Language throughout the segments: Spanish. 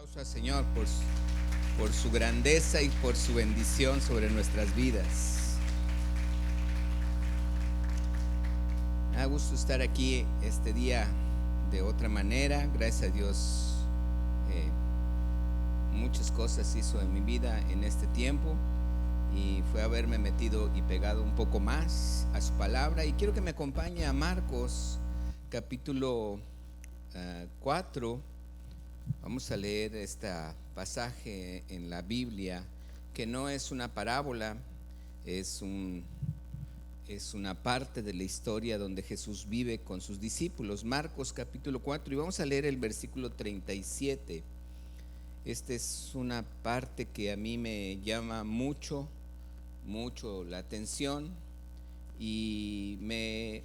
Aplauso al Señor por su grandeza y por su bendición sobre nuestras vidas. Me da gusto estar aquí este día de otra manera. Gracias a Dios, muchas cosas hizo en mi vida en este tiempo y fue haberme metido y pegado un poco más a su palabra. Y quiero que me acompañe a Marcos capítulo 4. Vamos a leer este pasaje en la Biblia, que no es una parábola, es una parte de la historia donde Jesús vive con sus discípulos. Marcos capítulo 4, y vamos a leer el versículo 37. Esta es una parte que a mí me llama mucho la atención y me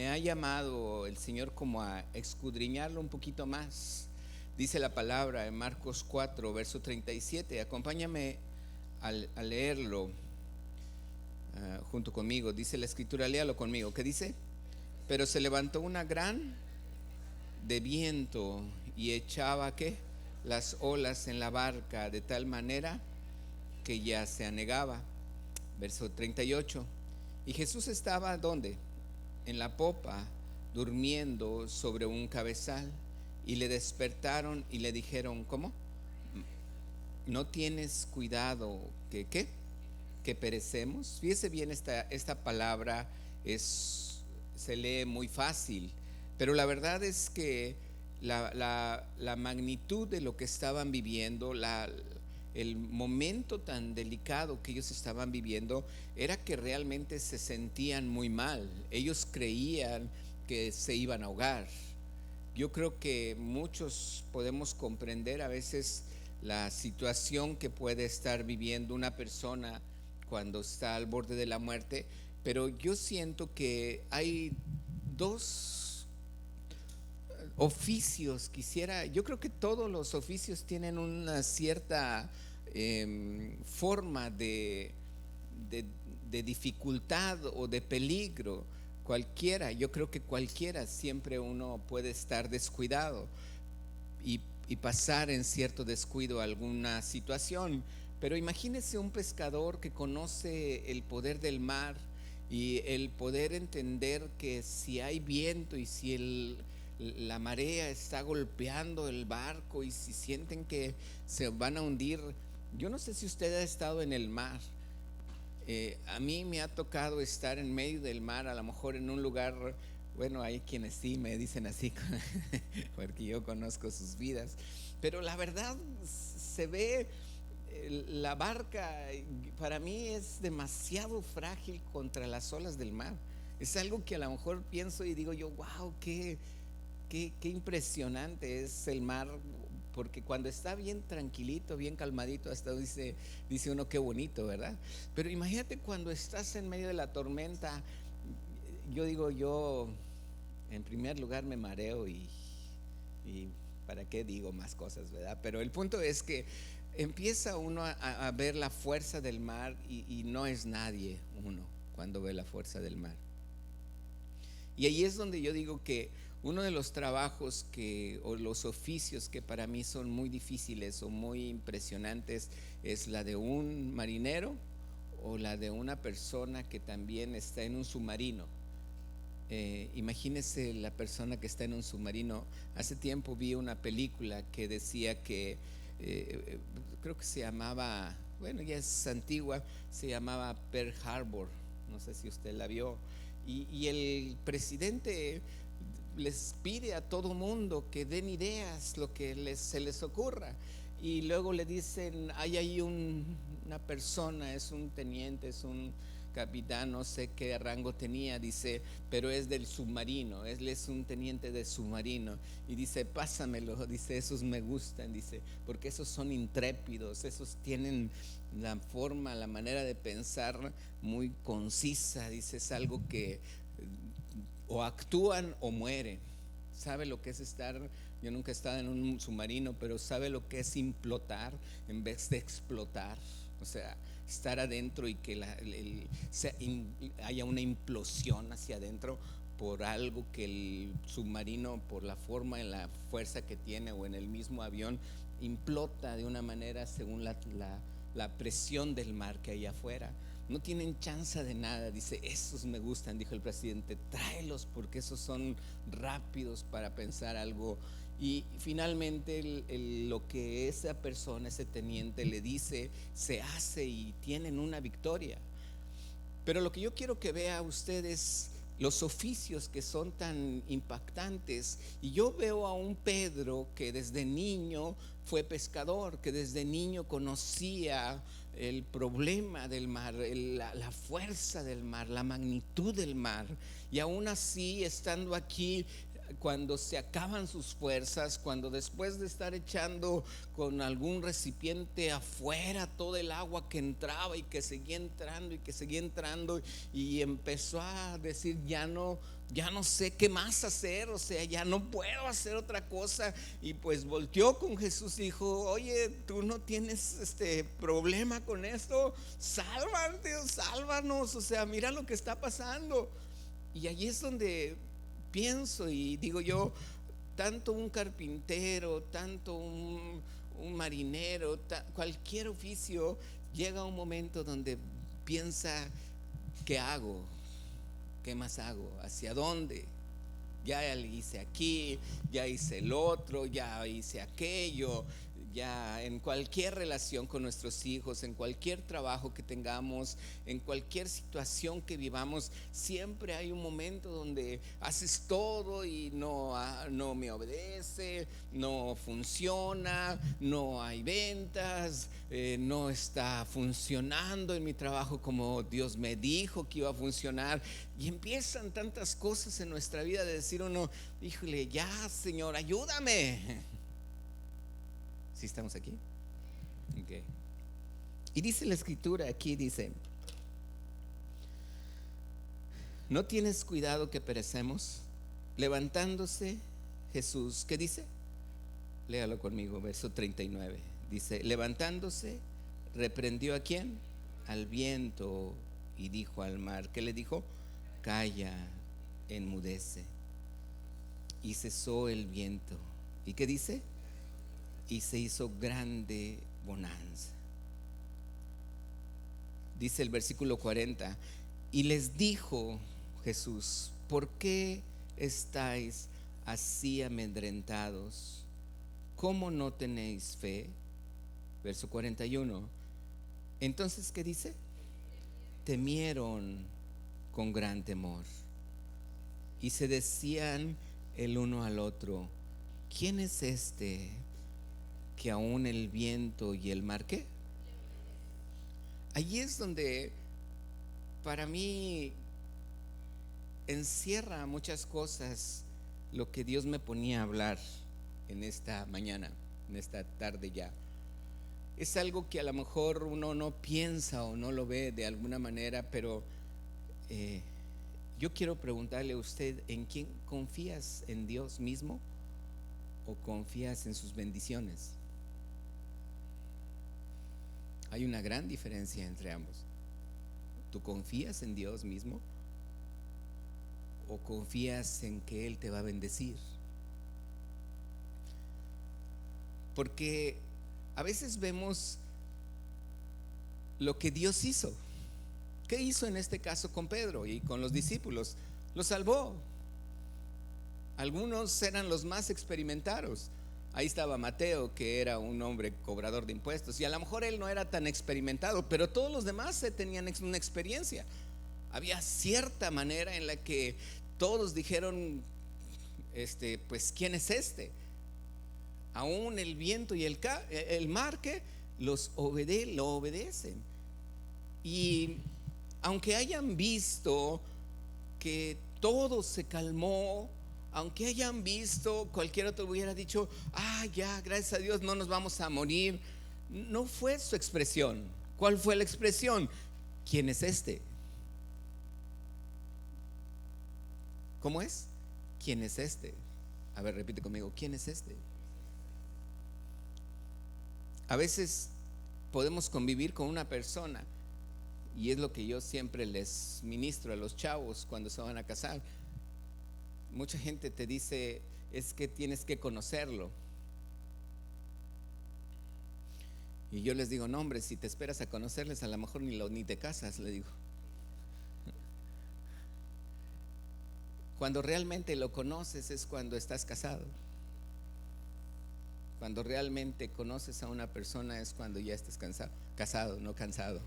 ha llamado el Señor como a escudriñarlo un poquito más. Dice la palabra en Marcos 4, verso 37. Acompáñame a leerlo junto conmigo. Dice la escritura, léalo conmigo. ¿Qué dice? Pero se levantó una gran de viento y echaba ¿qué? Las olas en la barca de tal manera que ya se anegaba. Verso 38. Y Jesús estaba ¿dónde? En la popa, durmiendo sobre un cabezal. Y le despertaron y le dijeron, ¿cómo? ¿No tienes cuidado que qué? Que perecemos. Fíjese bien, esta palabra se lee muy fácil, pero la verdad es que la magnitud de lo que estaban viviendo, el momento tan delicado que ellos estaban viviendo, era que realmente se sentían muy mal. Ellos creían que se iban a ahogar. Yo creo que muchos podemos comprender a veces la situación que puede estar viviendo una persona cuando está al borde de la muerte, pero yo siento que hay dos oficios. Yo creo que todos los oficios tienen una cierta forma de dificultad o de peligro. Cualquiera, yo creo que cualquiera, siempre uno puede estar descuidado y pasar en cierto descuido alguna situación. Pero imagínese un pescador que conoce el poder del mar y el poder entender que si hay viento y si la marea está golpeando el barco y si sienten que se van a hundir. Yo no sé si usted ha estado en el mar. A mí me ha tocado estar en medio del mar, a lo mejor en un lugar, bueno, hay quienes sí me dicen así, porque yo conozco sus vidas, pero la verdad se ve, la barca para mí es demasiado frágil contra las olas del mar. Es algo que a lo mejor pienso y digo yo, wow, qué impresionante es el mar, porque cuando está bien tranquilito, bien calmadito, hasta dice uno qué bonito, ¿verdad? Pero imagínate cuando estás en medio de la tormenta. Yo en primer lugar me mareo y para qué digo más cosas, ¿verdad? Pero el punto es que empieza uno a ver la fuerza del mar y no es nadie uno cuando ve la fuerza del mar. Y ahí es donde yo digo que uno de los trabajos o los oficios que para mí son muy difíciles o muy impresionantes es la de un marinero o la de una persona que también está en un submarino. Imagínese la persona que está en un submarino. Hace tiempo vi una película que decía que creo que se llamaba, bueno, ya es antigua, se llamaba Pearl Harbor. No sé si usted la vio. Y el presidente les pide a todo mundo que den ideas, lo que se les ocurra. Y luego le dicen, hay ahí una persona, es un teniente, es un capitán, no sé qué rango tenía, dice, pero es del submarino, él es un teniente de submarino. Y dice, pásamelo, dice, esos me gustan, dice, porque esos son intrépidos, esos tienen la forma, la manera de pensar muy concisa, dice, es algo que o actúan o mueren. Sabe lo que es estar, yo nunca he estado en un submarino, pero sabe lo que es implotar en vez de explotar. O sea, estar adentro y que haya una implosión hacia adentro por algo que el submarino, por la forma en la fuerza que tiene o en el mismo avión, implota de una manera según la presión del mar que hay afuera. No tienen chance de nada. Dice, esos me gustan, dijo el presidente, tráelos porque esos son rápidos para pensar algo. Y finalmente lo que esa persona, ese teniente le dice, se hace y tienen una victoria. Pero lo que yo quiero que vea usted es los oficios que son tan impactantes. Y yo veo a un Pedro que desde niño fue pescador, que desde niño conocía el problema del mar, la fuerza del mar, la magnitud del mar. Y aún así, estando aquí, cuando se acaban sus fuerzas, cuando después de estar echando con algún recipiente afuera todo el agua que entraba y que seguía entrando y que seguía entrando, y empezó a decir, ya no sé qué más hacer, o sea, ya no puedo hacer otra cosa. Y pues volteó con Jesús y dijo, oye, tú no tienes problema con esto, sálvanos, o sea, mira lo que está pasando. Y allí es donde pienso y digo yo, tanto un carpintero, tanto un marinero, cualquier oficio, llega un momento donde piensa, ¿qué hago? ¿Qué más hago? ¿Hacia dónde? Ya le hice aquí, ya hice el otro, ya hice aquello. Ya en cualquier relación con nuestros hijos, en cualquier trabajo que tengamos, en cualquier situación que vivamos, siempre hay un momento donde haces todo y no me obedece, no funciona, no hay ventas, no está funcionando en mi trabajo como Dios me dijo que iba a funcionar. Y empiezan tantas cosas en nuestra vida de decir uno, híjole, ya Señor, ayúdame. ¿Sí estamos aquí? Okay. Y dice la escritura aquí, dice, ¿no tienes cuidado que perecemos? Levantándose Jesús, ¿qué dice? Léalo conmigo, verso 39. Dice, levantándose, reprendió ¿a quién? Al viento y dijo al mar, ¿qué le dijo? Calla, enmudece. Y cesó el viento. ¿Y qué dice? Y se hizo grande bonanza. Dice el versículo 40, y les dijo Jesús, ¿por qué estáis así amedrentados? ¿Cómo no tenéis fe? Verso 41. Entonces, ¿qué dice? Temieron con gran temor y se decían el uno al otro, ¿quién es este que aún el viento y el mar qué? Allí es donde para mí encierra muchas cosas lo que Dios me ponía a hablar en esta mañana, en esta tarde ya. Es algo que a lo mejor uno no piensa o no lo ve de alguna manera, pero yo quiero preguntarle a usted, ¿en quién confías? ¿En Dios mismo o confías en sus bendiciones? Hay una gran diferencia entre ambos. ¿Tú confías en Dios mismo o confías en que Él te va a bendecir? Porque a veces vemos lo que Dios hizo. ¿Qué hizo en este caso con Pedro y con los discípulos? Los salvó. Algunos eran los más experimentados. Ahí estaba Mateo, que era un hombre cobrador de impuestos, y a lo mejor él no era tan experimentado, pero todos los demás tenían una experiencia. Había cierta manera en la que todos dijeron, pues ¿quién es este? Aún el viento y el mar que lo obedecen. Y aunque hayan visto que todo se calmó, aunque hayan visto, cualquier otro hubiera dicho, ya, gracias a Dios no nos vamos a morir, no fue su expresión. ¿Cuál fue la expresión? ¿Quién es este? ¿Cómo es? ¿Quién es este? A ver, repite conmigo, ¿quién es este? A veces podemos convivir con una persona, y es lo que yo siempre les ministro a los chavos cuando se van a casar. Mucha gente te dice, es que tienes que conocerlo. Y yo les digo, no hombre, si te esperas a conocerles, a lo mejor ni te casas, le digo. Cuando realmente lo conoces es cuando estás casado. Cuando realmente conoces a una persona es cuando ya estás casado, no cansado.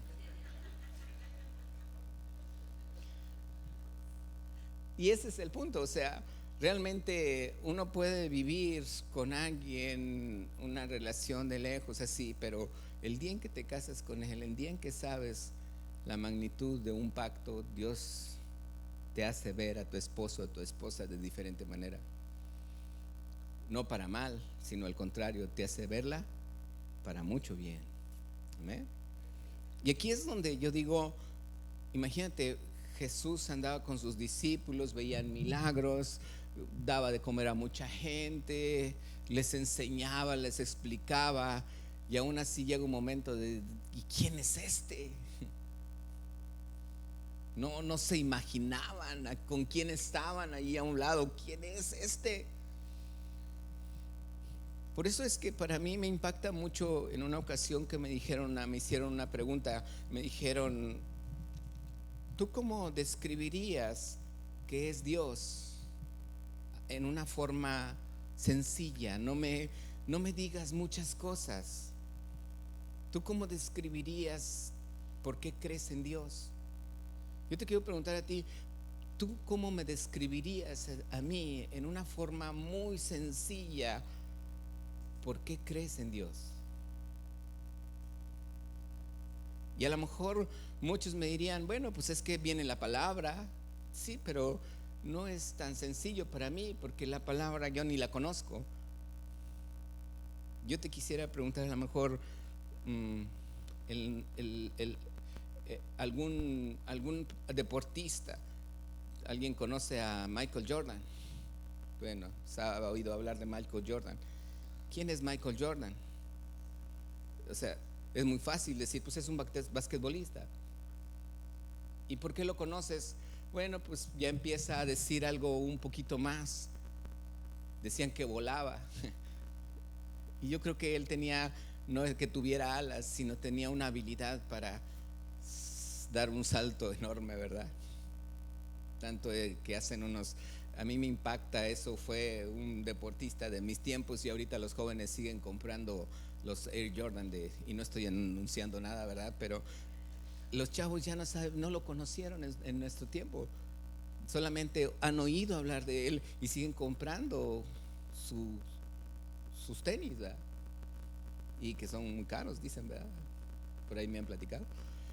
Y ese es el punto, o sea, realmente uno puede vivir con alguien una relación de lejos así, pero el día en que te casas con él, el día en que sabes la magnitud de un pacto, Dios te hace ver a tu esposo o a tu esposa de diferente manera. No para mal, sino al contrario, te hace verla para mucho bien. ¿Amén? Y aquí es donde yo digo, imagínate, Jesús andaba con sus discípulos, veían milagros, daba de comer a mucha gente, les enseñaba, les explicaba, y aún así llega un momento de, ¿y quién es este? No se imaginaban con quién estaban ahí a un lado. ¿Quién es este? Por eso es que para mí me impacta mucho. En una ocasión que me hicieron una pregunta, me dijeron, ¿tú cómo describirías qué es Dios en una forma sencilla? No me digas muchas cosas. ¿Tú cómo describirías por qué crees en Dios? Yo te quiero preguntar a ti, ¿tú cómo me describirías a mí en una forma muy sencilla por qué crees en Dios? Y a lo mejor muchos me dirían, bueno, pues es que viene la palabra, sí, pero no es tan sencillo para mí porque la palabra yo ni la conozco. Yo te quisiera preguntar a lo mejor el, el- el, algún deportista. ¿Alguien conoce a Michael Jordan? Bueno, se ha oído hablar de Michael Jordan. ¿Quién es Michael Jordan? O sea, es muy fácil decir, pues es un basquetbolista. ¿Y por qué lo conoces? Bueno, pues ya empieza a decir algo un poquito más. Decían que volaba. Y yo creo que él tenía, no es que tuviera alas, sino tenía una habilidad para dar un salto enorme, ¿verdad? Tanto que hacen a mí me impacta eso. Fue un deportista de mis tiempos y ahorita los jóvenes siguen comprando los Air Jordan y no estoy anunciando nada, ¿verdad? Pero los chavos ya no saben, no lo conocieron en nuestro tiempo, solamente han oído hablar de él y siguen comprando su, sus tenis, ¿verdad? Y que son caros, dicen, ¿verdad? Por ahí me han platicado.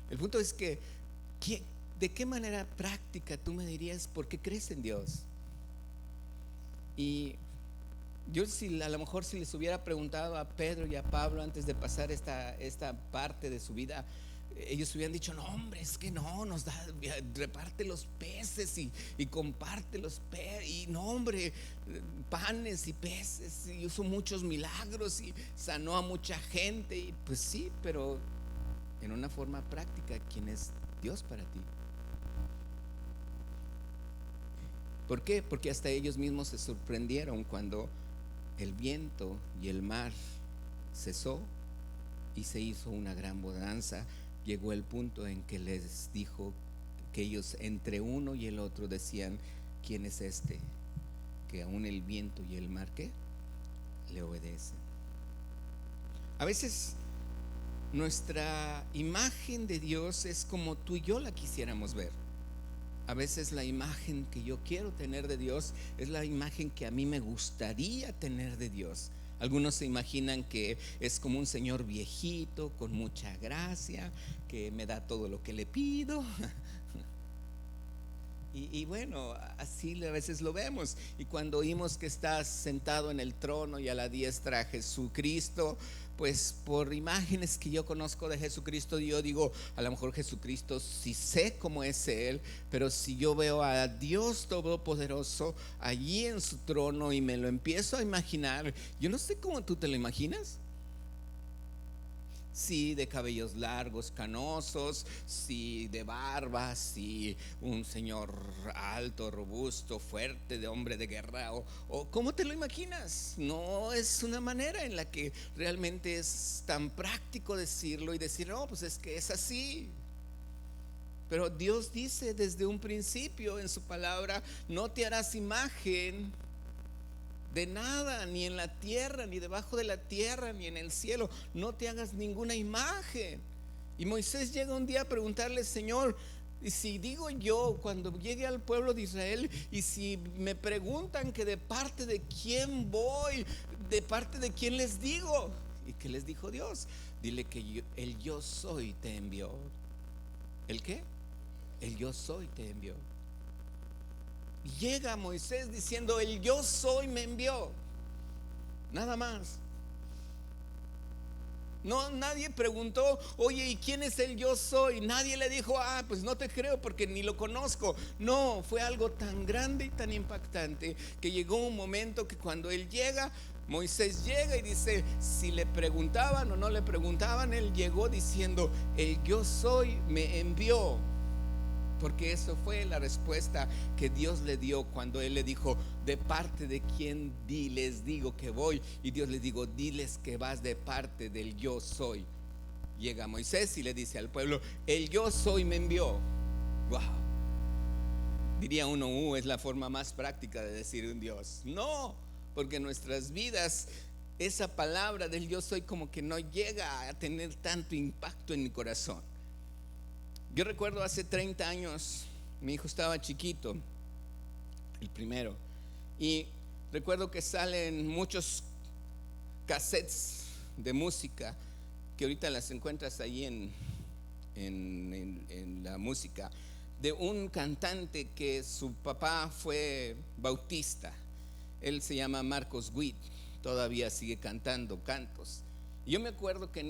El punto es que ¿de qué manera práctica tú me dirías por qué crees en Dios? Y yo, a lo mejor si les hubiera preguntado a Pedro y a Pablo antes de pasar esta parte de su vida, ellos hubieran dicho, no hombre, es que no, reparte los peces y comparte los peces, y no hombre, panes y peces, y hizo muchos milagros y sanó a mucha gente. Y pues sí, pero en una forma práctica, ¿quién es Dios para ti? ¿Por qué? Porque hasta ellos mismos se sorprendieron cuando el viento y el mar cesó y se hizo una gran bonanza. Llegó el punto en que les dijo que ellos entre uno y el otro decían, ¿quién es este? Que aún el viento y el mar, ¿qué? Le obedecen. A veces nuestra imagen de Dios es como tú y yo la quisiéramos ver. A veces la imagen que yo quiero tener de Dios es la imagen que a mí me gustaría tener de Dios. Algunos se imaginan que es como un señor viejito con mucha gracia, que me da todo lo que le pido. Y bueno, así a veces lo vemos. Y cuando oímos que está sentado en el trono y a la diestra Jesucristo, pues por imágenes que yo conozco de Jesucristo, yo digo, a lo mejor Jesucristo sí sé cómo es Él, pero si yo veo a Dios Todopoderoso allí en su trono y me lo empiezo a imaginar, yo no sé cómo tú te lo imaginas. Sí, de cabellos largos, canosos, sí, de barba, sí, un señor alto, robusto, fuerte, de hombre de guerra, o ¿cómo te lo imaginas? No es una manera en la que realmente es tan práctico decirlo y decir, no, pues es que es así. Pero Dios dice desde un principio en su palabra, no te harás imagen de nada, ni en la tierra, ni debajo de la tierra, ni en el cielo. No te hagas ninguna imagen. Y Moisés llega un día a preguntarle, Señor, y si digo yo cuando llegue al pueblo de Israel, y si me preguntan que de parte de quién voy, de parte de quién les digo, ¿y qué les dijo Dios? Dile que el yo soy te envió. ¿El qué? El yo soy te envió. Llega Moisés diciendo, el yo soy me envió. Nada más. No, nadie preguntó, oye, ¿y quién es el yo soy? Nadie le dijo, pues no te creo porque ni lo conozco. No, fue algo tan grande y tan impactante que llegó un momento que cuando él llega, Moisés llega y dice, si le preguntaban o no le preguntaban, él llegó diciendo, el yo soy me envió. Porque eso fue la respuesta que Dios le dio cuando Él le dijo, de parte de quién les digo que voy. Y Dios le dijo, diles que vas de parte del yo soy. Llega Moisés y le dice al pueblo, el yo soy me envió. Wow. Diría uno, es la forma más práctica de decir un Dios. No, porque en nuestras vidas esa palabra del yo soy como que no llega a tener tanto impacto en mi corazón. Yo recuerdo hace 30 años, mi hijo estaba chiquito, el primero, y recuerdo que salen muchos cassettes de música que ahorita las encuentras ahí en la música, de un cantante que su papá fue bautista. Él se llama Marcos Witt, todavía sigue cantando cantos. Y yo me acuerdo que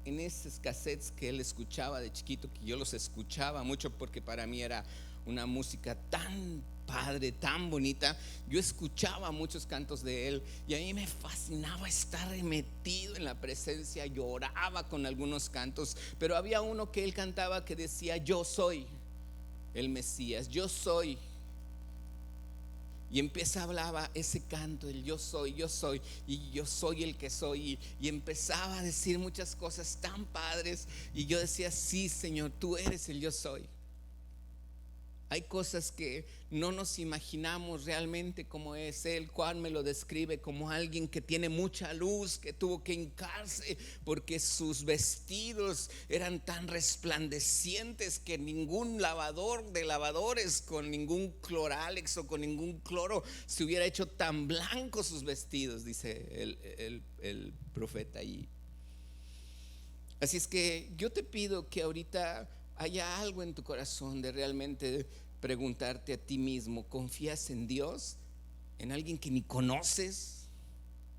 en esos cassettes que él escuchaba de chiquito, que yo los escuchaba mucho porque para mí era una música tan padre, tan bonita, yo escuchaba muchos cantos de él y a mí me fascinaba estar metido en la presencia, lloraba con algunos cantos, pero había uno que él cantaba que decía, yo soy el Mesías, yo soy. Y empieza a hablar ese canto, el yo soy, y yo soy el que soy. Y empezaba a decir muchas cosas tan padres. Y yo decía, sí, Señor, tú eres el yo soy. Hay cosas que no nos imaginamos realmente como es Él. Juan me lo describe como alguien que tiene mucha luz, que tuvo que hincarse porque sus vestidos eran tan resplandecientes que ningún lavador de lavadores con ningún cloralex o con ningún cloro se hubiera hecho tan blancos sus vestidos, dice el profeta allí. Así es que yo te pido que ahorita haya algo en tu corazón de realmente preguntarte a ti mismo, ¿confías en Dios? ¿En alguien que ni conoces?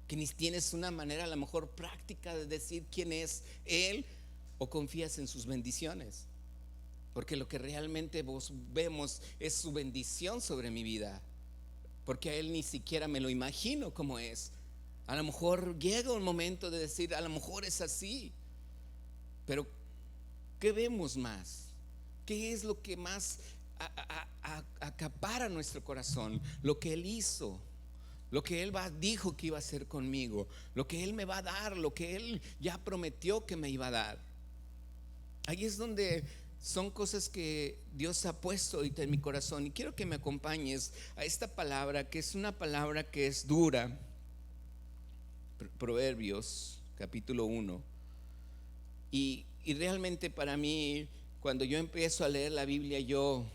¿Que ni tienes una manera a lo mejor práctica de decir quién es Él? ¿O confías en sus bendiciones? Porque lo que realmente vemos es su bendición sobre mi vida. Porque a Él ni siquiera me lo imagino como es. A lo mejor llega un momento de decir, a lo mejor es así. Pero ¿qué vemos más? ¿Qué es lo que más acapara nuestro corazón? Lo que Él hizo, lo que Él dijo que iba a hacer conmigo, lo que Él me va a dar, lo que Él ya prometió que me iba a dar. Ahí es donde son cosas que Dios ha puesto ahorita en mi corazón. Y quiero que me acompañes a esta palabra, que es una palabra que es dura. Proverbios capítulo 1. Y realmente para mí, cuando yo empiezo a leer la Biblia, yo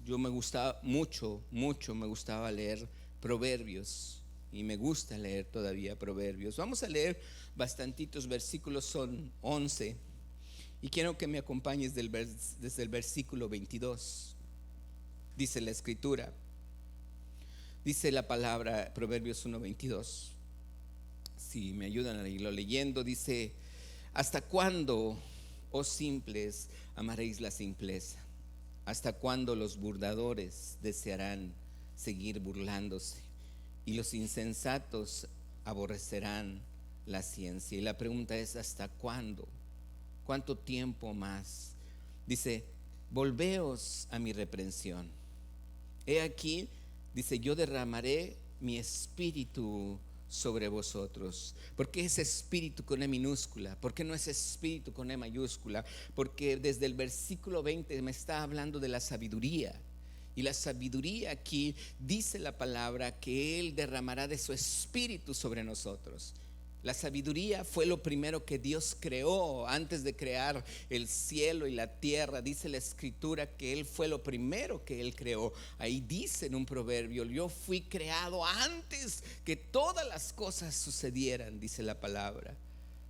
me gustaba mucho me gustaba leer Proverbios. Y me gusta leer todavía Proverbios. Vamos a leer bastantitos versículos, son 11. Y quiero que me acompañes desde el versículo 22. Dice la escritura, dice la palabra, Proverbios 1:22. Si me ayudan a irlo leyendo, dice: ¿hasta cuándo, oh simples, amaréis la simpleza? ¿Hasta cuándo los burladores desearán seguir burlándose? Y los insensatos aborrecerán la ciencia. Y la pregunta es: ¿hasta cuándo? ¿Cuánto tiempo más? Dice: volveos a mi reprensión. He aquí, dice, yo derramaré mi espíritu sobre vosotros. ¿Por qué ese espíritu con E minúscula? ¿Por qué no ese espíritu con E mayúscula? Porque desde el versículo 20 me está hablando de la sabiduría. Y la sabiduría aquí dice la palabra que Él derramará de su espíritu sobre nosotros. La sabiduría fue lo primero que Dios creó antes de crear el cielo y la tierra. Dice la escritura que Él fue lo primero que Él creó. Ahí dice en un proverbio: yo fui creado antes que todas las cosas sucedieran, dice la palabra.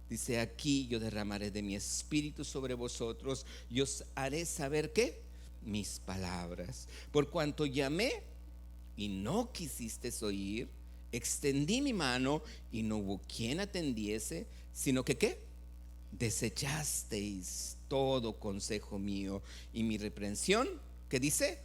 Dice: aquí yo derramaré de mi espíritu sobre vosotros y os haré saber ¿qué? Mis palabras. Por cuanto llamé y no quisisteis oír, extendí mi mano y no hubo quien atendiese, sino que ¿qué? Desechasteis todo consejo mío y mi reprensión, ¿qué dice?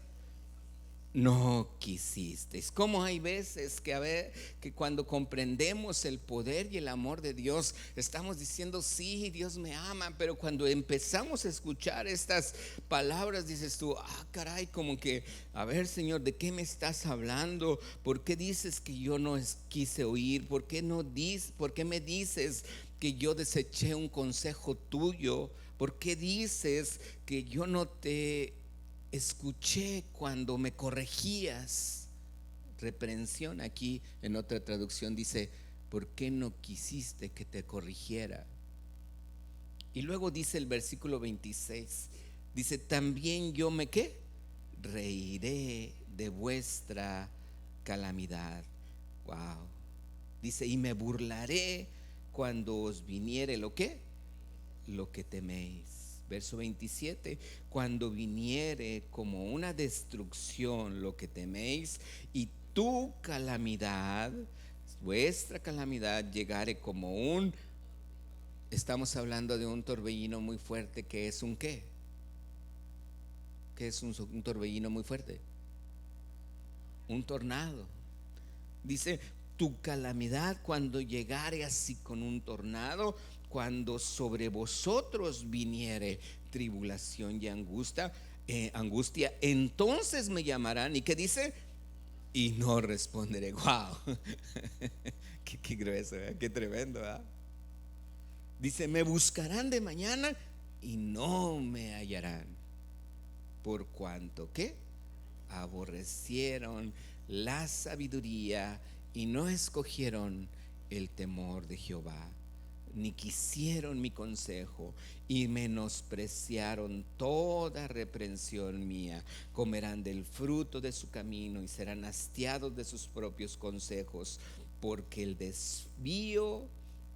No quisisteis. Como hay veces que cuando comprendemos el poder y el amor de Dios, estamos diciendo: sí, Dios me ama, pero cuando empezamos a escuchar estas palabras, dices tú: ah, caray, como que, a ver, Señor, ¿de qué me estás hablando? ¿Por qué dices que yo no quise oír? ¿Por qué me dices que yo deseché un consejo tuyo? ¿Por qué dices que yo no te escuché cuando me corregías? Reprensión, aquí en otra traducción dice: ¿por qué no quisiste que te corrigiera? Y luego dice el versículo 26, dice: también yo me ¿qué? Reiré de vuestra calamidad. Wow. Dice: y me burlaré cuando os viniere lo que teméis. Verso 27: cuando viniere como una destrucción lo que teméis, y tu calamidad, vuestra calamidad, llegare como un, estamos hablando de un torbellino muy fuerte. Que es un ¿qué? ¿Qué es un torbellino muy fuerte? Un tornado. Dice: tu calamidad cuando llegare así con un tornado, cuando sobre vosotros viniere tribulación y angustia, entonces me llamarán. ¿Y qué dice? Y no responderé. Wow. Qué grueso, ¿eh? Qué tremendo, ¿eh? Dice: me buscarán de mañana y no me hallarán, por cuanto que aborrecieron la sabiduría y no escogieron el temor de Jehová, ni quisieron mi consejo y menospreciaron toda reprensión mía. Comerán del fruto de su camino y serán hastiados de sus propios consejos, porque el desvío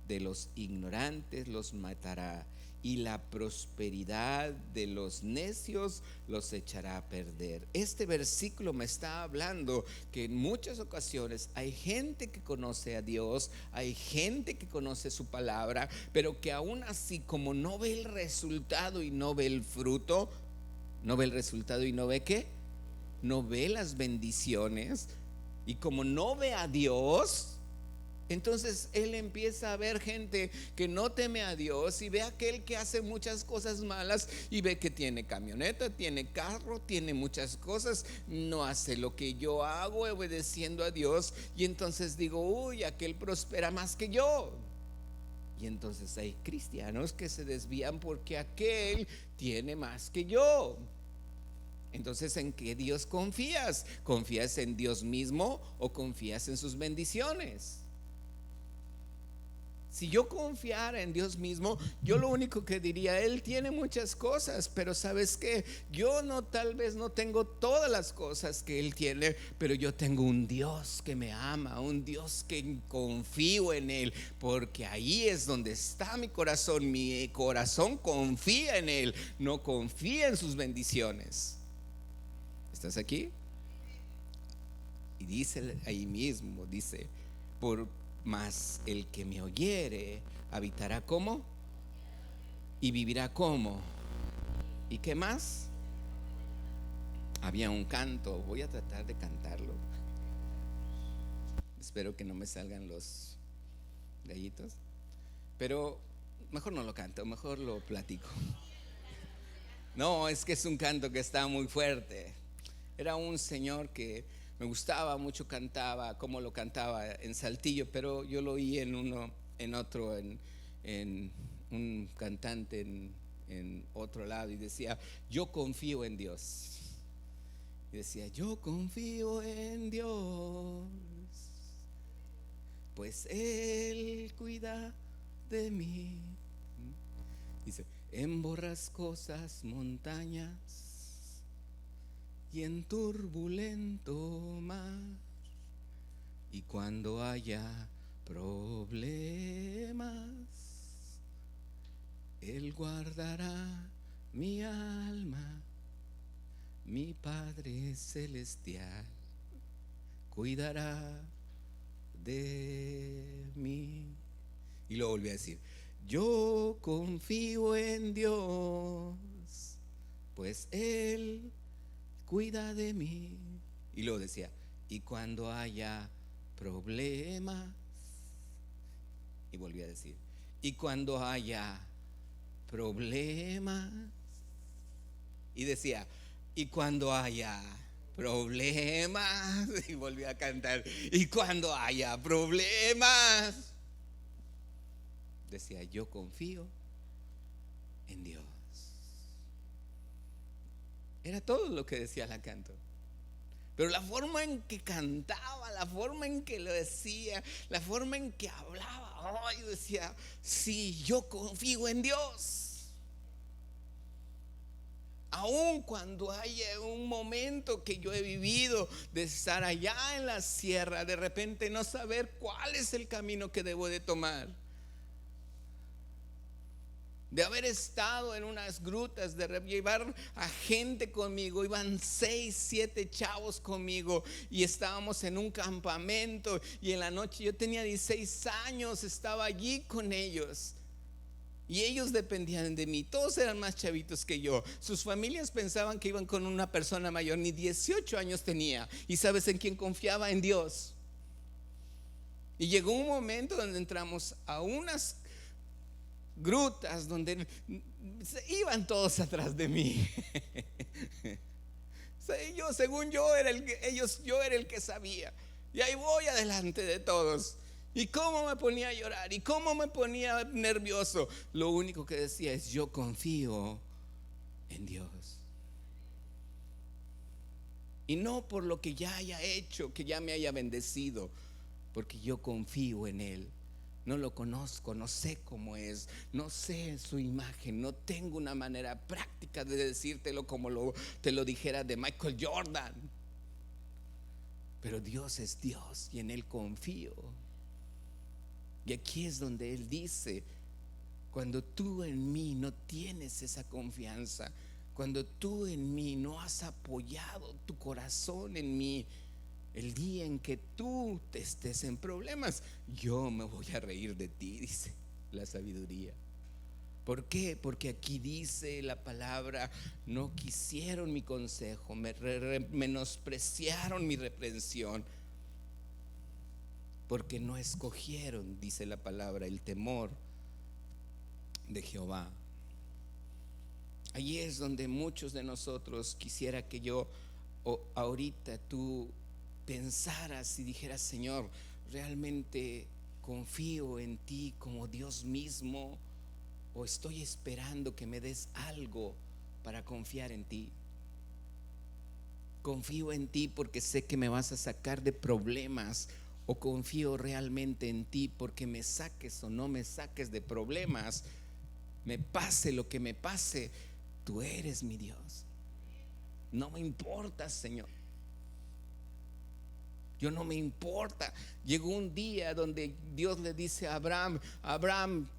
de los ignorantes los matará y la prosperidad de los necios los echará a perder. Este versículo me está hablando que en muchas ocasiones hay gente que conoce a Dios, hay gente que conoce su palabra, pero que aún así, como no ve el resultado y no ve el fruto, no ve el resultado y no ve ¿qué? No ve las bendiciones, y como no ve a Dios, entonces él empieza a ver gente que no teme a Dios y ve a aquel que hace muchas cosas malas y ve que tiene camioneta, tiene carro, tiene muchas cosas, no hace lo que yo hago obedeciendo a Dios, y entonces digo: uy, aquel prospera más que yo. Y entonces hay cristianos que se desvían porque aquel tiene más que yo. Entonces, ¿en qué Dios confías? ¿Confías en Dios mismo o confías en sus bendiciones? Si yo confiara en Dios mismo, yo lo único que diría: Él tiene muchas cosas, pero ¿sabes qué? Yo tal vez no tengo todas las cosas que Él tiene, pero yo tengo un Dios que me ama, un Dios que confío en Él, porque ahí es donde está mi corazón. Mi corazón confía en Él, no confía en sus bendiciones. ¿Estás aquí? Y dice ahí mismo, dice: mas el que me oyere habitará ¿cómo? Y vivirá ¿cómo? ¿Y qué más? Había un canto, voy a tratar de cantarlo. Espero que no me salgan los gallitos. pero mejor no lo canto, mejor lo platico. No, es que es un canto que está muy fuerte. Era un señor que me gustaba mucho, cantaba como lo cantaba en Saltillo, pero yo lo oí en otro, en un cantante en otro lado, y decía: yo confío en Dios. Y decía: yo confío en Dios, pues Él cuida de mí. Dice: en borrascosas montañas y en turbulento mar, y cuando haya problemas, Él guardará mi alma, mi Padre celestial cuidará de mí. Y lo volví a decir: yo confío en Dios, pues Él cuida de mí. Y luego decía: y cuando haya problemas, y volví a decir: y cuando haya problemas, y decía: y cuando haya problemas, y volví a cantar: y cuando haya problemas, decía: yo confío en Dios. Era todo lo que decía la canto. Pero la forma en que cantaba, la forma en que lo decía, la forma en que hablaba, yo decía: sí, yo confío en Dios. Aun cuando haya un momento que yo he vivido de estar allá en la sierra, de repente no saber cuál es el camino que debo de tomar, de haber estado en unas grutas, de llevar a gente conmigo, iban 6, 7 chavos conmigo, y estábamos en un campamento, y en la noche, yo tenía 16 años, estaba allí con ellos, y ellos dependían de mí. Todos eran más chavitos que yo. Sus familias pensaban que iban con una persona mayor. Ni 18 años tenía. ¿Y sabes en quién confiaba? En Dios. Y llegó un momento donde entramos a unas grutas donde iban todos atrás de mí. Según yo era el que sabía. Y ahí voy adelante de todos. Y cómo me ponía a llorar, y cómo me ponía nervioso. Lo único que decía es: yo confío en Dios. Y no por lo que ya haya hecho, que ya me haya bendecido, porque yo confío en Él. No lo conozco, no sé cómo es, no sé su imagen, no tengo una manera práctica de decírtelo como te lo dijera de Michael Jordan. Pero Dios es Dios y en Él confío. Y aquí es donde Él dice: cuando tú en mí no tienes esa confianza, cuando tú en mí no has apoyado tu corazón en mí, el día en que tú te estés en problemas, yo me voy a reír de ti, dice la sabiduría. ¿Por qué? Porque aquí dice la palabra: no quisieron mi consejo, menospreciaron mi reprensión, porque no escogieron, dice la palabra, el temor de Jehová. Allí es donde muchos de nosotros quisiera que yo ahorita tú pensaras y dijeras: Señor, realmente confío en ti como Dios mismo, o estoy esperando que me des algo para confiar en ti. Confío en ti porque sé que me vas a sacar de problemas, o confío realmente en ti porque me saques o no me saques de problemas, me pase lo que me pase, tú eres mi Dios. No me importa, Señor. Yo no me importa. Llegó un día donde Dios le dice a Abraham: Abraham,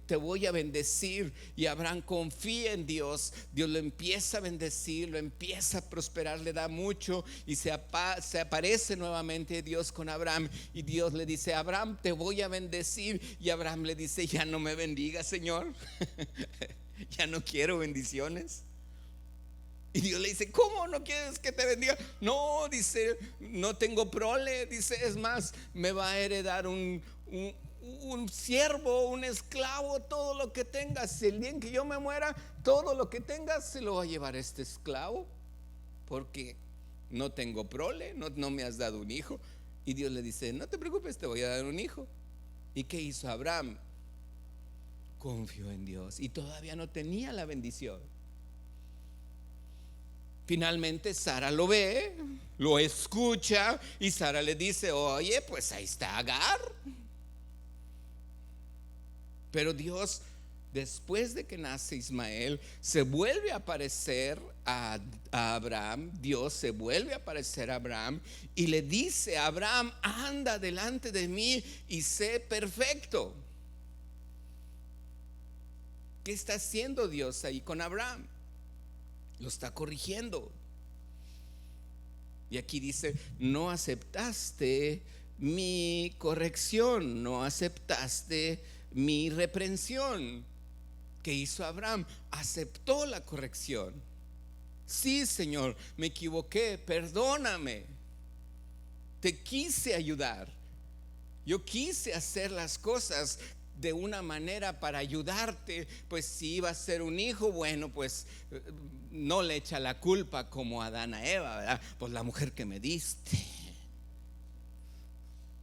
te voy a bendecir. Y Abraham confía en Dios. Dios lo empieza a bendecir, lo empieza a prosperar, le da mucho, y se aparece nuevamente Dios con Abraham, y Dios le dice: Abraham, te voy a bendecir. Y Abraham le dice: ya no me bendiga, Señor. Ya no quiero bendiciones. Y Dios le dice: ¿cómo no quieres que te bendiga? No, dice, no tengo prole. Dice, es más, me va a heredar un siervo, un esclavo, todo lo que tengas. El día en que yo me muera, todo lo que tengas se lo va a llevar este esclavo, porque no tengo prole, no me has dado un hijo. Y Dios le dice: no te preocupes, te voy a dar un hijo. ¿Y qué hizo Abraham? Confió en Dios y todavía no tenía la bendición. Finalmente Sara lo ve, lo escucha, y Sara le dice: oye, pues ahí está Agar. Pero Dios, después de que nace Ismael, se vuelve a aparecer a Abraham. Dios se vuelve a aparecer a Abraham y le dice a Abraham: anda delante de mí y sé perfecto. ¿Qué está haciendo Dios ahí con Abraham? Lo está corrigiendo. Y aquí dice: no aceptaste mi corrección, no aceptaste mi reprensión. ¿Qué hizo Abraham? Aceptó la corrección. Sí, Señor, me equivoqué, perdóname. Te quise ayudar. Yo quise hacer las cosas de una manera para ayudarte. Pues si iba a ser un hijo, bueno, pues no le echa la culpa como Adán a Eva, ¿verdad? Pues la mujer que me diste.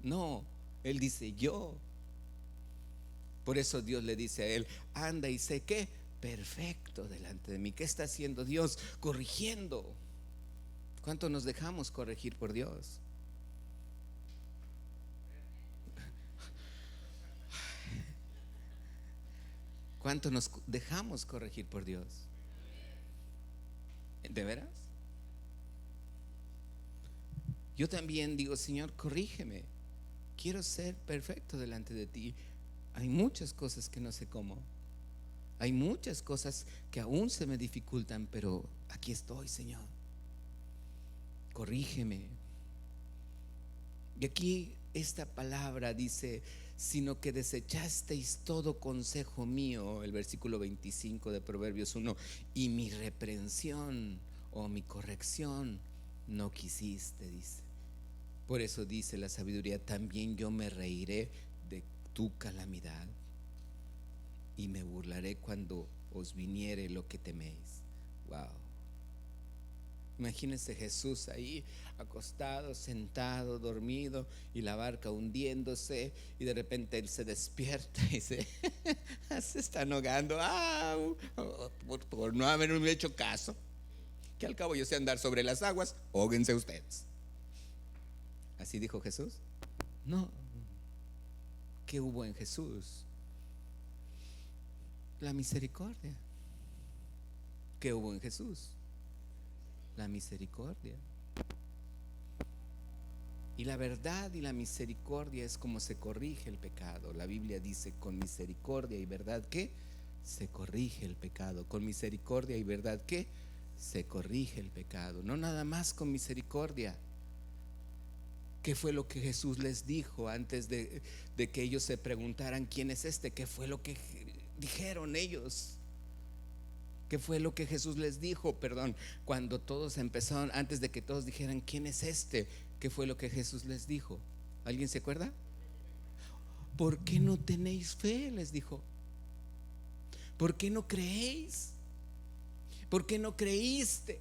No, él dice: yo. Por eso Dios le dice a él: anda y sé que perfecto delante de mí. ¿Qué está haciendo Dios? Corrigiendo. ¿Cuánto nos dejamos corregir por Dios? ¿Cuánto nos dejamos corregir por Dios? ¿De veras? Yo también digo: Señor, corrígeme. Quiero ser perfecto delante de ti. Hay muchas cosas que no sé cómo. Hay muchas cosas que aún se me dificultan, pero aquí estoy, Señor. Corrígeme. Y aquí esta palabra dice: sino que desechasteis todo consejo mío, el versículo 25 de Proverbios 1, y mi reprensión o mi corrección no quisiste, dice. Por eso dice la sabiduría: también yo me reiré de tu calamidad y me burlaré cuando os viniere lo que teméis. Wow. Imagínense Jesús ahí acostado, sentado, dormido, y la barca hundiéndose, y de repente él se despierta y se están ahogando. Por no haberme hecho caso, que al cabo yo sé andar sobre las aguas, hóguense ustedes. ¿Así dijo Jesús? No. ¿Qué hubo en Jesús? La misericordia. ¿Qué hubo en Jesús? La misericordia. Y la verdad y la misericordia es como se corrige el pecado. La Biblia dice: con misericordia y verdad que se corrige el pecado. Con misericordia y verdad que se corrige el pecado. No nada más con misericordia. ¿Qué fue lo que Jesús les dijo antes de que ellos se preguntaran: ¿quién es este? ¿Qué fue lo que dijeron ellos? ¿Qué fue lo que Jesús les dijo? Perdón, cuando todos empezaron, antes de que todos dijeran: ¿quién es este? ¿Qué fue lo que Jesús les dijo? ¿Alguien se acuerda? ¿Por qué no tenéis fe?, les dijo. ¿Por qué no creéis? ¿Por qué no creíste?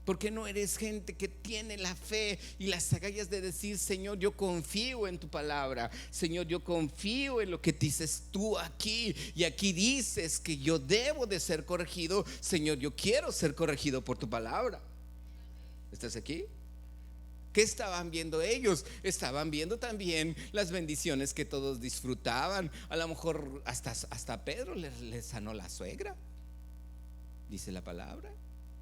¿Por qué no eres gente que tiene la fe y las agallas de decir: Señor, yo confío en tu palabra, Señor, yo confío en lo que dices tú aquí, y aquí dices que yo debo de ser corregido? Señor, yo quiero ser corregido por tu palabra. ¿Estás aquí? ¿Qué estaban viendo ellos? Estaban viendo también las bendiciones que todos disfrutaban. A lo mejor hasta Pedro le sanó la suegra, dice la palabra.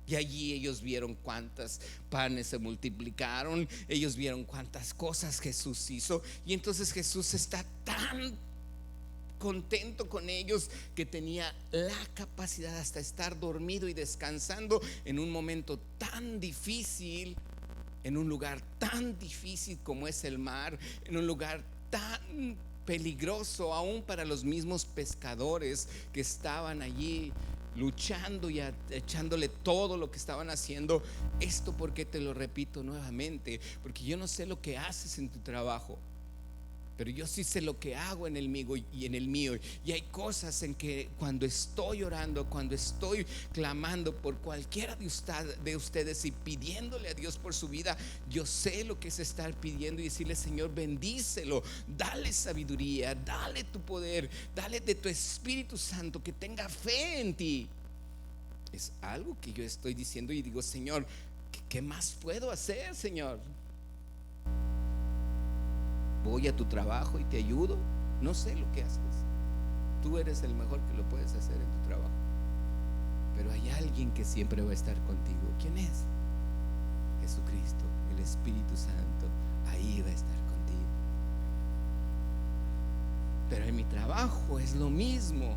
Y allí ellos vieron cuántos panes se multiplicaron, ellos vieron cuántas cosas Jesús hizo. Y entonces Jesús está tan contento con ellos que tenía la capacidad hasta estar dormido y descansando en un momento tan difícil, en un lugar tan difícil como es el mar, en un lugar tan peligroso aún para los mismos pescadores que estaban allí luchando y echándole todo lo que estaban haciendo. Esto, ¿por qué te lo repito nuevamente? Porque yo no sé lo que haces en tu trabajo, pero yo sí sé lo que hago en el mío y en el mío. Y hay cosas en que cuando estoy orando, cuando estoy clamando por cualquiera de ustedes y pidiéndole a Dios por su vida, yo sé lo que es estar pidiendo y decirle: Señor, bendícelo, dale sabiduría, dale tu poder, dale de tu Espíritu Santo, que tenga fe en ti. Es algo que yo estoy diciendo y digo: Señor, ¿qué más puedo hacer, Señor? Voy a tu trabajo y te ayudo. No sé lo que haces. Tú eres el mejor que lo puedes hacer en tu trabajo. Pero hay alguien que siempre va a estar contigo. ¿Quién es? Jesucristo, el Espíritu Santo. Ahí va a estar contigo. Pero en mi trabajo es lo mismo.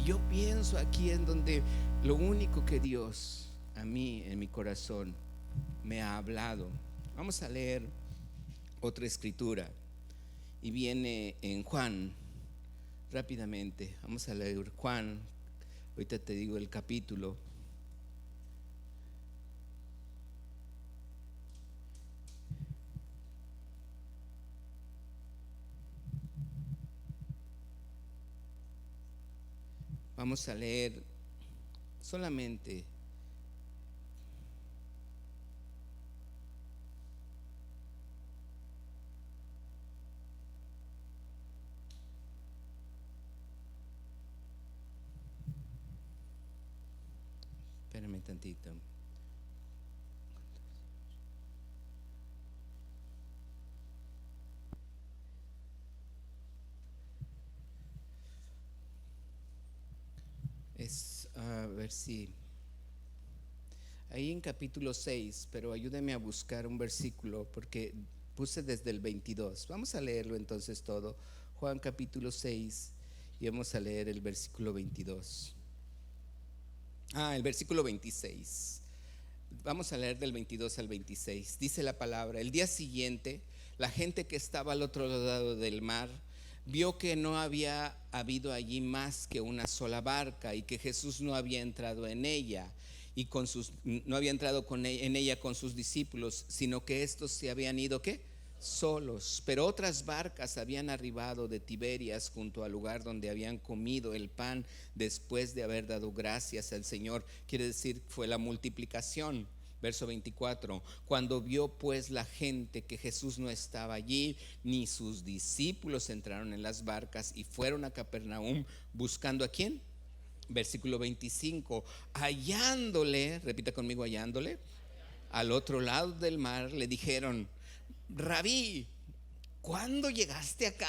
Y yo pienso aquí en donde lo único que Dios a mí en mi corazón me ha hablado. Vamos a leer otra escritura y viene en Juan. Rápidamente vamos a leer Juan. Ahorita te digo el capítulo. Vamos a leer solamente espérame tantito. Es a ver si ahí en capítulo 6, pero ayúdame a buscar un versículo porque puse desde el 22. Vamos a leerlo entonces todo. Juan capítulo 6 y vamos a leer el versículo 22. El versículo 26. Vamos a leer del 22 al 26. Dice la palabra: el día siguiente, la gente que estaba al otro lado del mar vio que no había habido allí más que una sola barca y que Jesús no había entrado en ella y no había entrado en ella con sus discípulos, sino que estos se habían ido ¿qué? Solos. Pero otras barcas habían arribado de Tiberias junto al lugar donde habían comido el pan después de haber dado gracias al Señor. Quiere decir, fue la multiplicación. Verso 24: cuando vio pues la gente que Jesús no estaba allí, ni sus discípulos, entraron en las barcas y fueron a Capernaum buscando ¿a quién? Versículo 25: hallándole, repita conmigo, hallándole al otro lado del mar, le dijeron: Rabí, ¿cuándo llegaste acá?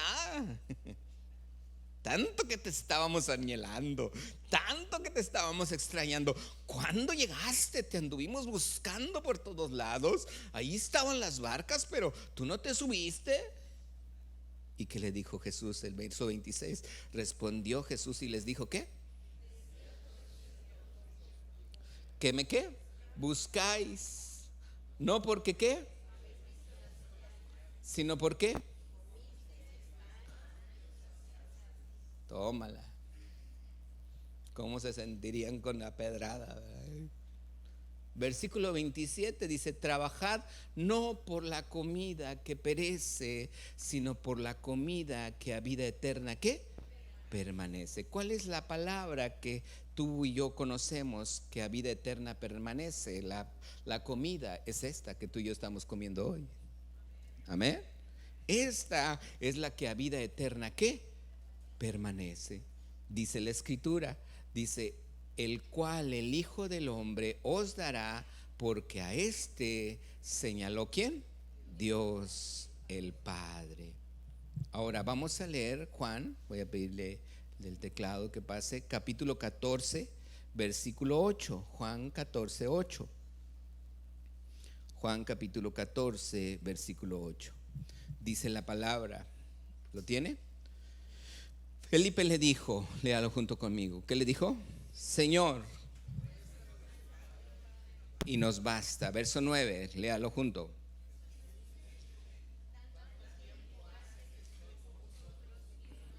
Tanto que te estábamos anhelando, tanto que te estábamos extrañando. ¿Cuándo llegaste? Te anduvimos buscando por todos lados. Ahí estaban las barcas, pero tú no te subiste. ¿Y qué le dijo Jesús? El verso 26. Respondió Jesús y les dijo: ¿qué? ¿Qué me qué? Buscáis. No porque qué, sino porque tómala. ¿Cómo se sentirían con la pedrada, verdad? Versículo 27 dice: trabajad no por la comida que perece, sino por la comida que a vida eterna ¿qué? Permanece. ¿Cuál es la palabra que tú y yo conocemos que a vida eterna permanece? La comida es esta que tú y yo estamos comiendo hoy. Amén. Esta es la que a vida eterna ¿qué? Permanece. Dice la escritura, dice: el cual el Hijo del Hombre os dará, porque a este señaló ¿quién? Dios el Padre. Ahora vamos a leer Juan, voy a pedirle del teclado que pase, capítulo 14, versículo 8. Juan 14, 8. Juan capítulo 14, versículo 8. Dice la palabra, ¿lo tiene? Felipe le dijo, léalo junto conmigo, ¿qué le dijo? Señor, y nos basta. Verso 9, léalo junto.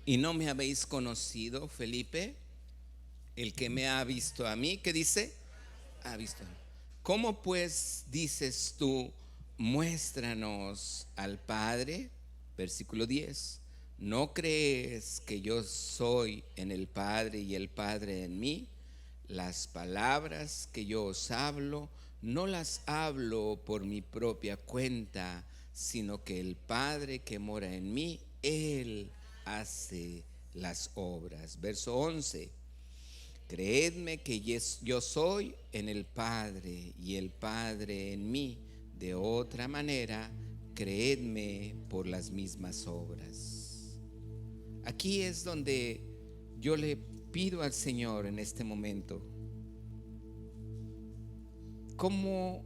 Y no me habéis conocido, Felipe. El que me ha visto a mí, ¿qué dice? Ha visto. ¿Cómo pues dices tú, muéstranos al Padre? Versículo 10. ¿No crees que yo soy en el Padre y el Padre en mí? Las palabras que yo os hablo, no las hablo por mi propia cuenta, sino que el Padre que mora en mí, Él hace las obras. Verso 11. Creedme que yo soy en el Padre y el Padre en mí. De otra manera, creedme por las mismas obras. Aquí es donde yo le pido al Señor en este momento: ¿cómo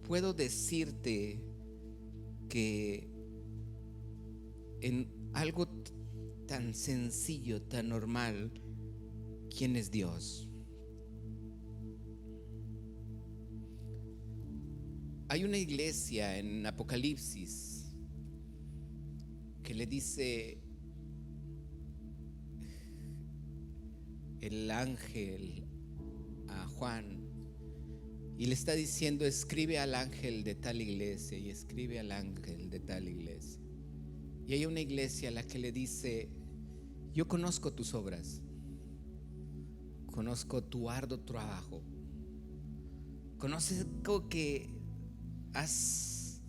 puedo decirte que en algo tan sencillo, tan normal, quién es Dios? Hay una iglesia en Apocalipsis que le dice el ángel a Juan, y le está diciendo: escribe al ángel de tal iglesia y escribe al ángel de tal iglesia. Y hay una iglesia a la que le dice: yo conozco tus obras, conozco tu arduo trabajo, conozco que has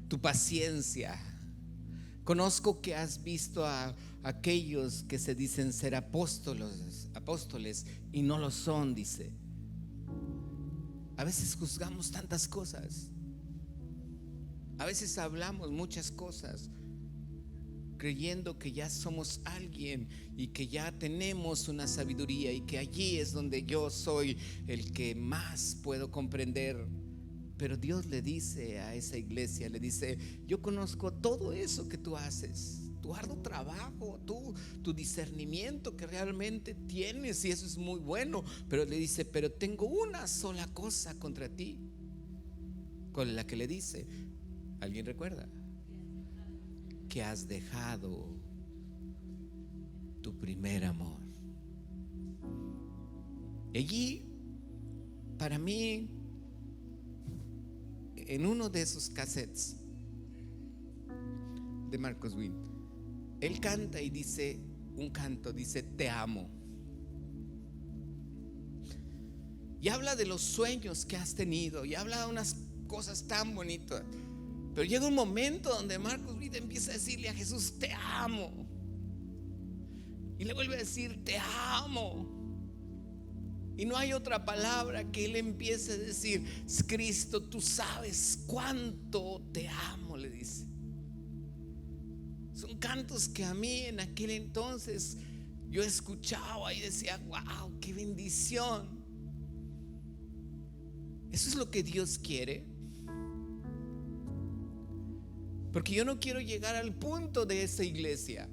tu paciencia, conozco que has visto a aquellos que se dicen ser apóstoles y no lo son, dice. A veces juzgamos tantas cosas, a veces hablamos muchas cosas creyendo que ya somos alguien y que ya tenemos una sabiduría y que allí es donde yo soy el que más puedo comprender. Pero Dios le dice a esa iglesia, le dice: yo conozco todo eso que tú haces, tu arduo trabajo, tu discernimiento que realmente tienes, y eso es muy bueno. Pero le dice: pero tengo una sola cosa contra ti. Con la que le dice, ¿alguien recuerda? Que has dejado tu primer amor. Allí, para mí, en uno de esos cassettes de Marcos Witt, él canta y dice un canto, dice: te amo. Y habla de los sueños que has tenido y habla de unas cosas tan bonitas. Pero llega un momento donde Marcos Witt empieza a decirle a Jesús: te amo. Y le vuelve a decir: te amo. Y no hay otra palabra que él empiece a decir: Cristo, tú sabes cuánto te amo, le dice. Son cantos que a mí en aquel entonces yo escuchaba y decía: wow, qué bendición. Eso es lo que Dios quiere. Porque yo no quiero llegar al punto de esa iglesia.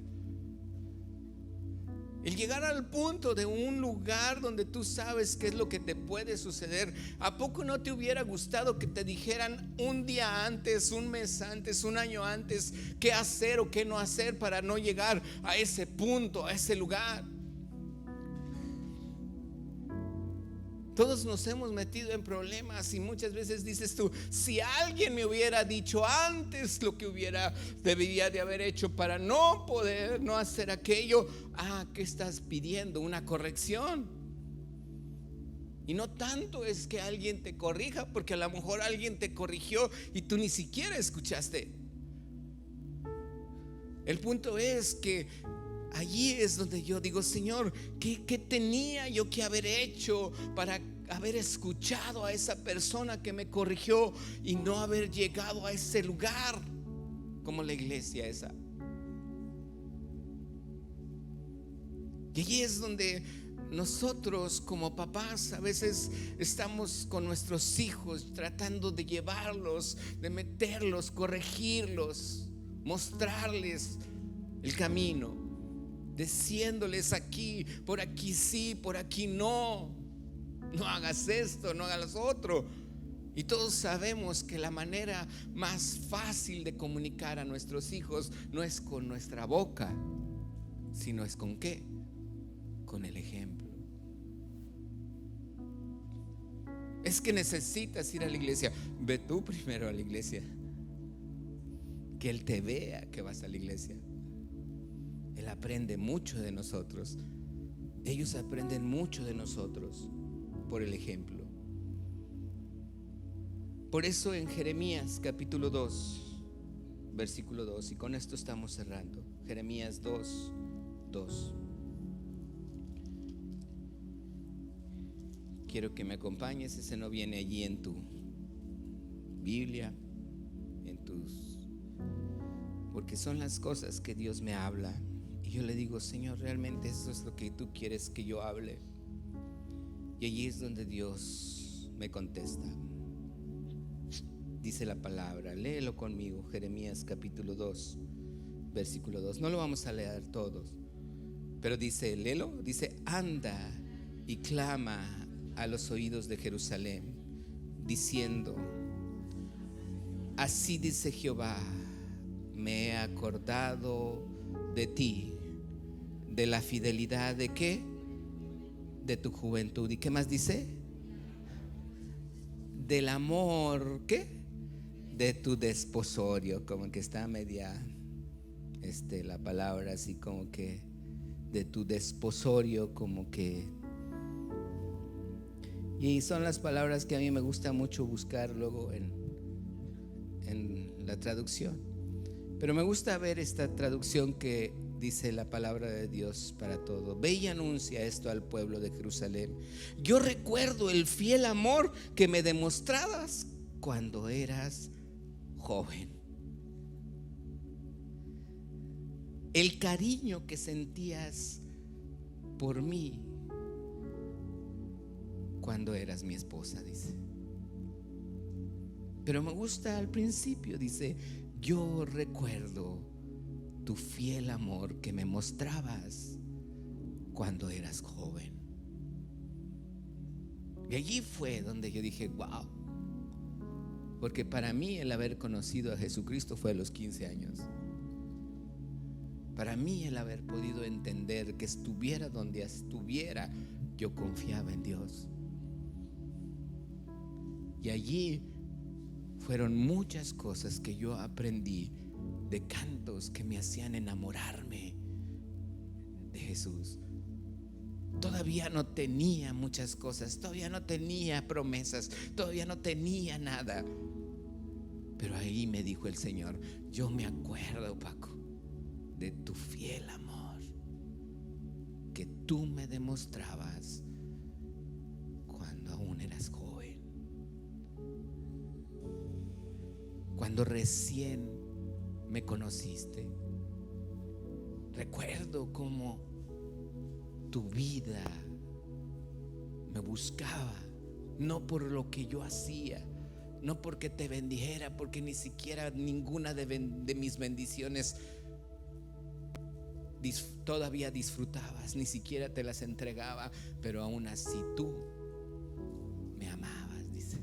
El llegar al punto de un lugar donde tú sabes qué es lo que te puede suceder. ¿A poco no te hubiera gustado que te dijeran un día antes, un mes antes, un año antes qué hacer o qué no hacer para no llegar a ese punto, a ese lugar? Todos nos hemos metido en problemas y muchas veces dices tú: si alguien me hubiera dicho antes lo que debería de haber hecho para no poder no hacer aquello. ¿Qué estás pidiendo? Una corrección. Y no tanto es que alguien te corrija, porque a lo mejor alguien te corrigió y tú ni siquiera escuchaste. El punto es que allí es donde yo digo: Señor, ¿qué tenía yo que haber hecho para haber escuchado a esa persona que me corrigió y no haber llegado a ese lugar como la iglesia esa? Y allí es donde nosotros como papás a veces estamos con nuestros hijos tratando de llevarlos, de meterlos, corregirlos, mostrarles el camino, diciéndoles: aquí, por aquí sí, por aquí no, no hagas esto, no hagas otro. Y todos sabemos que la manera más fácil de comunicar a nuestros hijos no es con nuestra boca, sino es con ¿qué? Con el ejemplo. Es que necesitas ir a la iglesia. Ve tú primero a la iglesia. que Él te vea que vas a la iglesia. Él aprende mucho de nosotros. Ellos aprenden mucho de nosotros por el ejemplo. Por eso en Jeremías capítulo 2, versículo 2, y con esto estamos cerrando. Jeremías 2, 2. Quiero que me acompañes, ese no viene allí en tu Biblia, porque son las cosas que Dios me habla. Y yo le digo: Señor, realmente eso es lo que tú quieres que yo hable. Y allí es donde Dios me contesta. Dice la palabra, léelo conmigo, Jeremías capítulo 2, versículo 2. No lo vamos a leer todos, pero dice, léelo, dice: anda y clama a los oídos de Jerusalén, diciendo: así dice Jehová, me he acordado de ti, de la fidelidad de ¿qué? De tu juventud. ¿Y qué más dice? Del amor ¿qué? De tu desposorio. Como que está media la palabra así como que de tu desposorio, como que, y son las palabras que a mí me gusta mucho buscar luego en la traducción. Pero me gusta ver esta traducción que dice la palabra de Dios para todo. Ve y anuncia esto al pueblo de Jerusalén: yo recuerdo el fiel amor que me demostrabas cuando eras joven, el cariño que sentías por mí cuando eras mi esposa, dice. Pero me gusta al principio, dice: yo recuerdo tu fiel amor que me mostrabas cuando eras joven. Y allí fue donde yo dije: wow. Porque para mí el haber conocido a Jesucristo fue a los 15 años. Para mí el haber podido entender que estuviera donde estuviera, yo confiaba en Dios. Y allí fueron muchas cosas que yo aprendí, de cantos que me hacían enamorarme de Jesús. Todavía no tenía muchas cosas, todavía no tenía promesas, todavía no tenía nada. Pero ahí me dijo el Señor: yo me acuerdo, Paco, de tu fiel amor que tú me demostrabas cuando aún eras joven, cuando recién me conociste. Recuerdo cómo tu vida me buscaba, no por lo que yo hacía, no porque te bendijera, porque ni siquiera ninguna de mis bendiciones todavía disfrutabas, ni siquiera te las entregaba, pero aún así tú me amabas, dice.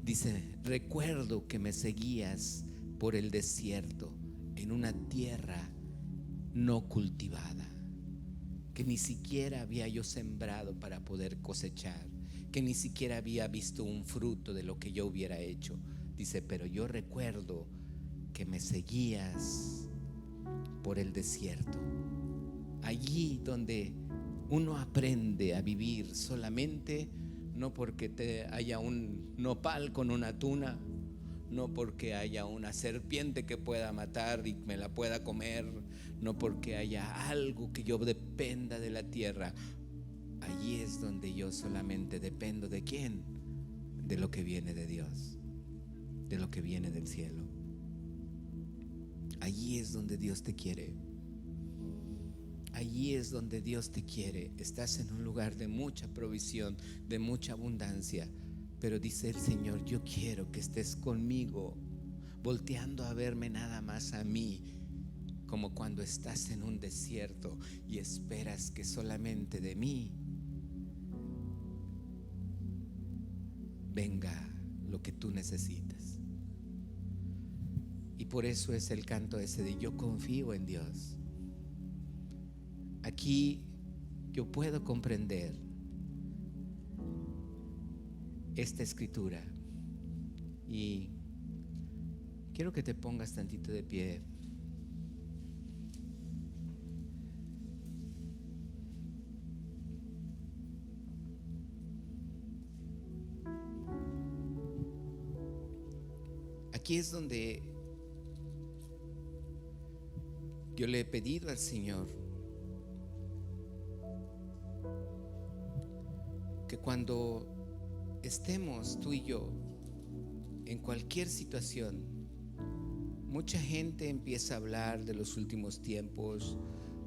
Dice: recuerdo que me seguías por el desierto, en una tierra no cultivada, que ni siquiera había yo sembrado para poder cosechar, que ni siquiera había visto un fruto de lo que yo hubiera hecho. Dice: pero yo recuerdo que me seguías por el desierto, allí donde uno aprende a vivir solamente, no porque te haya un nopal con una tuna, no porque haya una serpiente que pueda matar y me la pueda comer, no porque haya algo que yo dependa de la tierra. Allí es donde yo solamente dependo ¿de quién? De lo que viene de Dios, de lo que viene del cielo. Allí es donde Dios te quiere. Allí es donde Dios te quiere. Estás en un lugar de mucha provisión, de mucha abundancia, pero dice el Señor: yo quiero que estés conmigo, volteando a verme nada más a mí, como cuando estás en un desierto y esperas que solamente de mí venga lo que tú necesitas. Y por eso es el canto ese de yo confío en Dios. Aquí yo puedo comprender esta escritura. Y quiero que te pongas tantito de pie. Aquí es donde yo le he pedido al Señor que cuando estemos tú y yo en cualquier situación, mucha gente empieza a hablar de los últimos tiempos,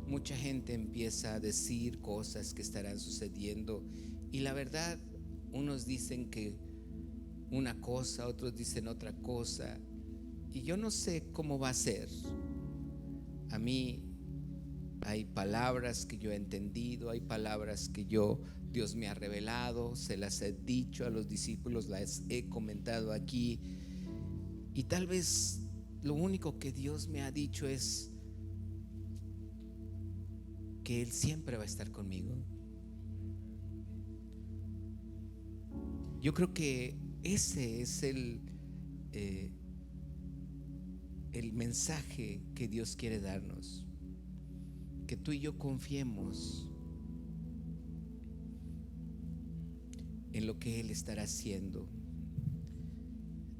mucha gente empieza a decir cosas que estarán sucediendo, y la verdad, unos dicen que una cosa, otros dicen otra cosa, y yo no sé cómo va a ser. A mí hay palabras que yo he entendido, hay palabras que Dios me ha revelado, se las he dicho a los discípulos, las he comentado aquí, y tal vez lo único que Dios me ha dicho es que Él siempre va a estar conmigo. Yo creo que ese es el mensaje que Dios quiere darnos, que tú y yo confiemos en lo que Él estará haciendo.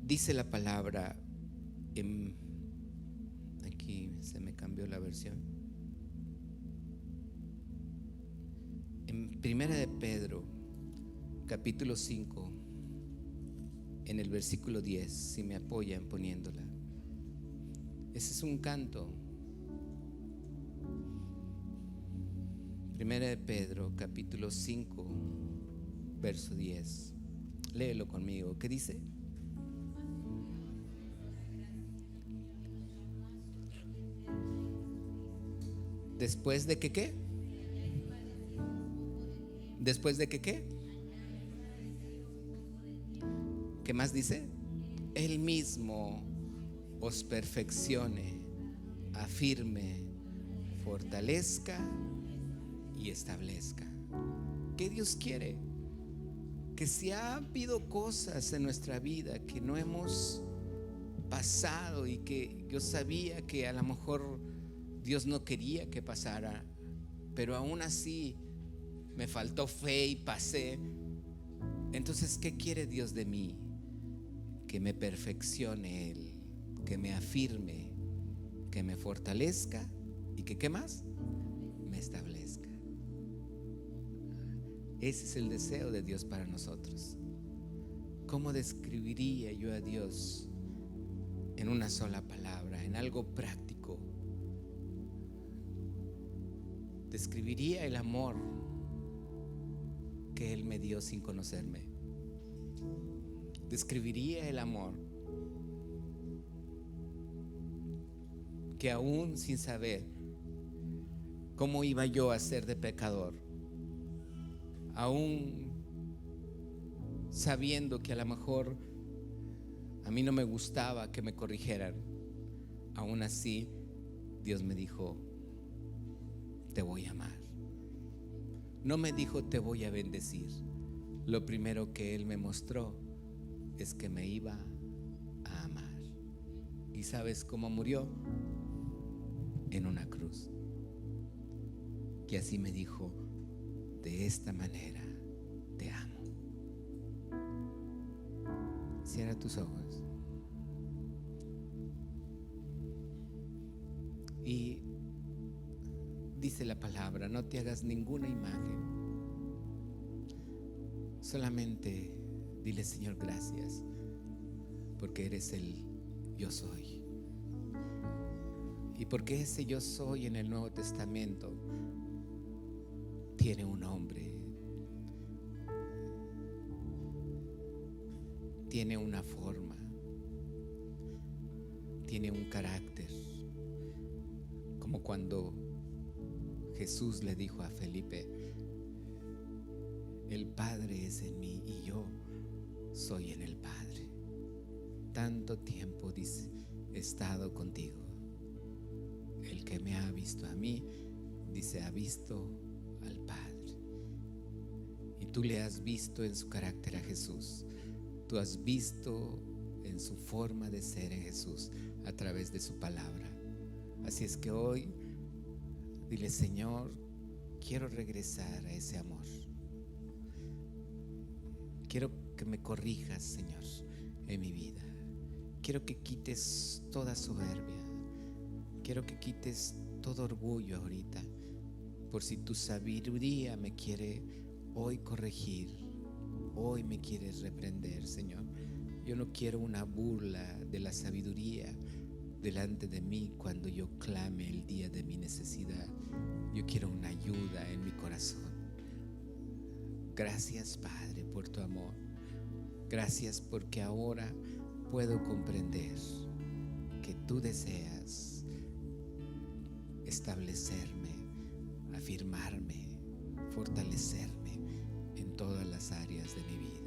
Dice la palabra aquí se me cambió la versión, en Primera de Pedro capítulo 5, en el versículo 10, si me apoyan poniéndola. Ese es un canto. Primera de Pedro capítulo 5 verso 10. Léelo conmigo. ¿Qué dice? Después de que ¿qué? Después de que ¿qué? ¿Qué más dice? Él mismo os perfeccione, afirme, fortalezca y establezca. ¿Qué Dios quiere? Que si ha habido cosas en nuestra vida que no hemos pasado y que yo sabía que a lo mejor Dios no quería que pasara, pero aún así me faltó fe y pasé. Entonces, ¿qué quiere Dios de mí? Que me perfeccione Él, que me afirme, que me fortalezca y que ¿qué más? Me establezca. Ese es el deseo de Dios para nosotros. ¿Cómo describiría yo a Dios en una sola palabra, en algo práctico? Describiría el amor que Él me dio sin conocerme. Describiría el amor que aún sin saber cómo iba yo a ser de pecador, aún sabiendo que a lo mejor a mí no me gustaba que me corrigieran, aún así Dios me dijo: te voy a amar. No me dijo te voy a bendecir. Lo primero que Él me mostró es que me iba a amar. ¿Y sabes cómo murió? En una cruz. Que así me dijo: de esta manera te amo. Cierra tus ojos. Y dice la palabra: no te hagas ninguna imagen. Solamente dile: Señor, gracias, porque eres el yo soy. Y porque ese yo soy en el Nuevo Testamento tiene un nombre, tiene una forma, tiene un carácter. Como cuando Jesús le dijo a Felipe: el Padre es en mí y yo soy en el Padre. Tanto tiempo, dice, he estado contigo. El que me ha visto a mí, dice, ha visto al Padre. Y tú le has visto en su carácter a Jesús. tú has visto en su forma de ser en Jesús a través de su palabra. Así es que hoy dile: Señor, quiero regresar a ese amor. Quiero que me corrijas, Señor, en mi vida. Quiero que quites toda soberbia. Quiero que quites todo orgullo ahorita, por si tu sabiduría me quiere hoy corregir, hoy me quieres reprender, Señor. Yo no quiero una burla de la sabiduría delante de mí cuando yo clame el día de mi necesidad. Yo quiero una ayuda en mi corazón. Gracias, Padre, por tu amor. Gracias porque ahora puedo comprender que tú deseas establecerme, afirmarme, fortalecerme en todas las áreas de mi vida.